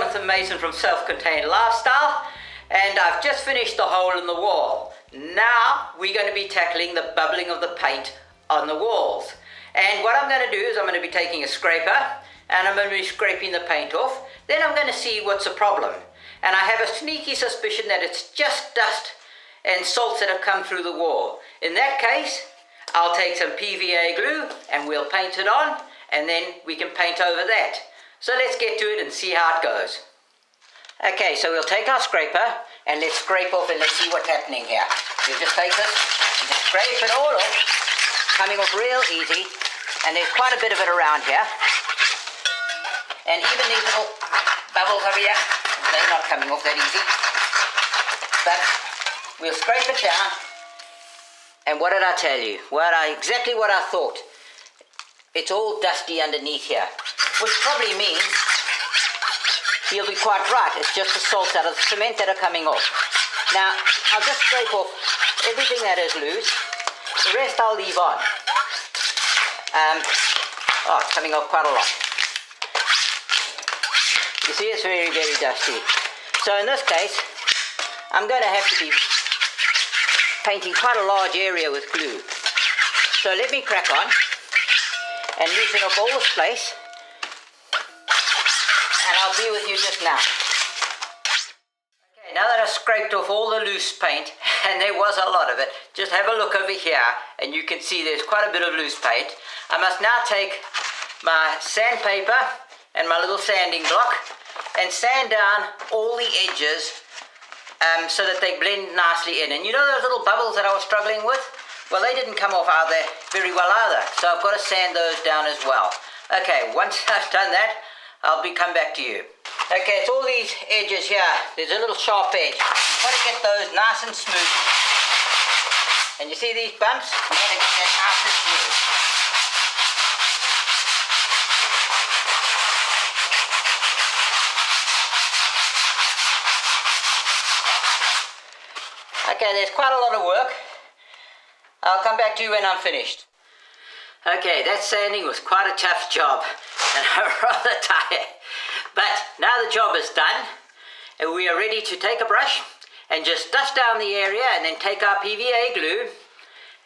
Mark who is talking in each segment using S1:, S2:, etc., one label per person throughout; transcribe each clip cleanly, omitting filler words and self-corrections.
S1: Jonathan Mason from Self-Contained Lifestyle, and I've just finished the hole in the wall. Now we're going to be tackling the bubbling of the paint on the walls. And what I'm going to do is I'm going to be taking a scraper and I'm going to be scraping the paint off. Then I'm going to see what's the problem. And I have a sneaky suspicion that it's just dust and salts that have come through the wall. In that case, I'll take some PVA glue and we'll paint it on, and then we can paint over that. So let's get to it and see how it goes. Okay, so we'll take our scraper and let's scrape off and let's see what's happening here. We'll just take this and just scrape it all off, coming off real easy, and there's quite a bit of it around here. And even these little bubbles over here, they're not coming off that easy. But we'll scrape it down, and what did I tell you? Exactly what I thought. It's all dusty underneath here, which probably means you'll be quite right. It's just the salts out of the cement that are coming off. Now, I'll just scrape off everything that is loose. The rest I'll leave on. It's coming off quite a lot. You see, it's very, very dusty. So in this case, I'm going to have to be painting quite a large area with glue. So let me crack on and loosen up all this place, and I'll be with you just now. Okay, now that I've scraped off all the loose paint, and there was a lot of it, just have a look over here and you can see there's quite a bit of loose paint. I must now take my sandpaper and my little sanding block and sand down all the edges so that they blend nicely in. And you know those little bubbles that I was struggling with? Well, they didn't come off very well either, so I've got to sand those down as well. Okay, once I've done that, I'll come back to you. Okay, it's all these edges here. There's a little sharp edge. You've got to get those nice and smooth. And you see these bumps? You've got to get that nice and smooth. Okay, there's quite a lot of work. I'll come back to you when I'm finished. Okay, that sanding was quite a tough job, and I'm rather tired. But now the job is done, and we are ready to take a brush and just dust down the area, and then take our PVA glue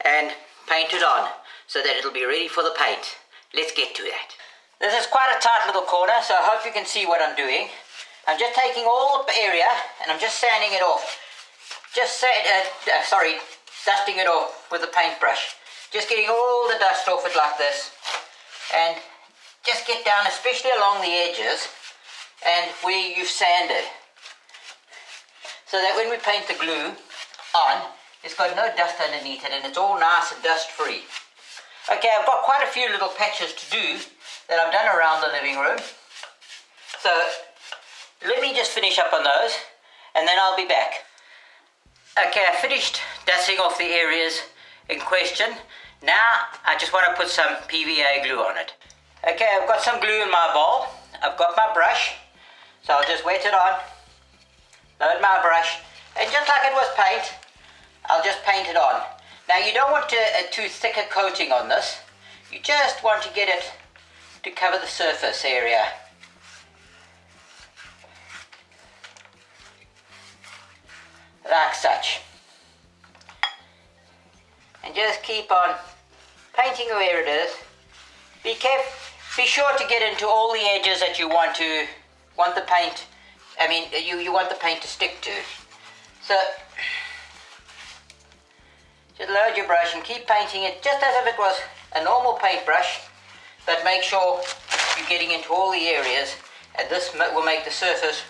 S1: and paint it on so that it'll be ready for the paint. Let's get to that. This is quite a tight little corner, so I hope you can see what I'm doing. I'm just taking all the area and I'm just sanding it off. Dusting it off with a paintbrush. Just getting all the dust off it like this, and just get down, especially along the edges and where you've sanded, so that when we paint the glue on, it's got no dust underneath it and it's all nice and dust free. Okay, I've got quite a few little patches to do that I've done around the living room, so let me just finish up on those and then I'll be back. Okay, I finished dusting off the areas in question. Now I just want to put some PVA glue on it. Okay, I've got some glue in my bowl. I've got my brush, so I'll just wet it on, load my brush, and just like it was paint, I'll just paint it on. Now you don't want a too thick a coating on this. You just want to get it to cover the surface area. Like such. And just keep on painting where it is. Be sure to get into all the edges that you want the paint. You want the paint to stick to. So just load your brush and keep painting it just as if it was a normal paintbrush, but make sure you're getting into all the areas, and this will make the surface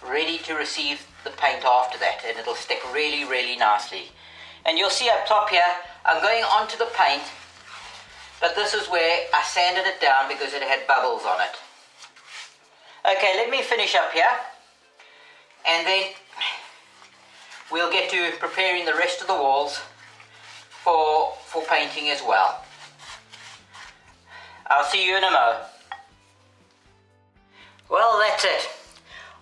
S1: ready to receive the paint after that, and it'll stick really, really nicely. And you'll see up top here, I'm going onto the paint, but this is where I sanded it down because it had bubbles on it. Okay, let me finish up here, and then we'll get to preparing the rest of the walls for painting as well. I'll see you in a mo. Well, that's it.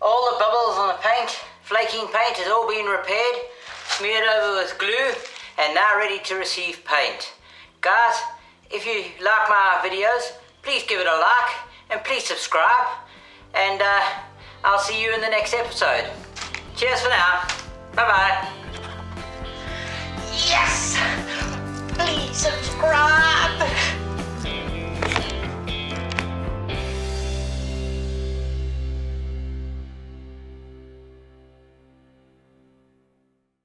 S1: All the bubbles on the paint, flaking paint, has all been repaired, smeared over with glue, and now ready to receive paint. Guys, if you like my videos, please give it a like and please subscribe, and I'll see you in the next episode. Cheers for now. Bye-bye.
S2: Yes! Please subscribe!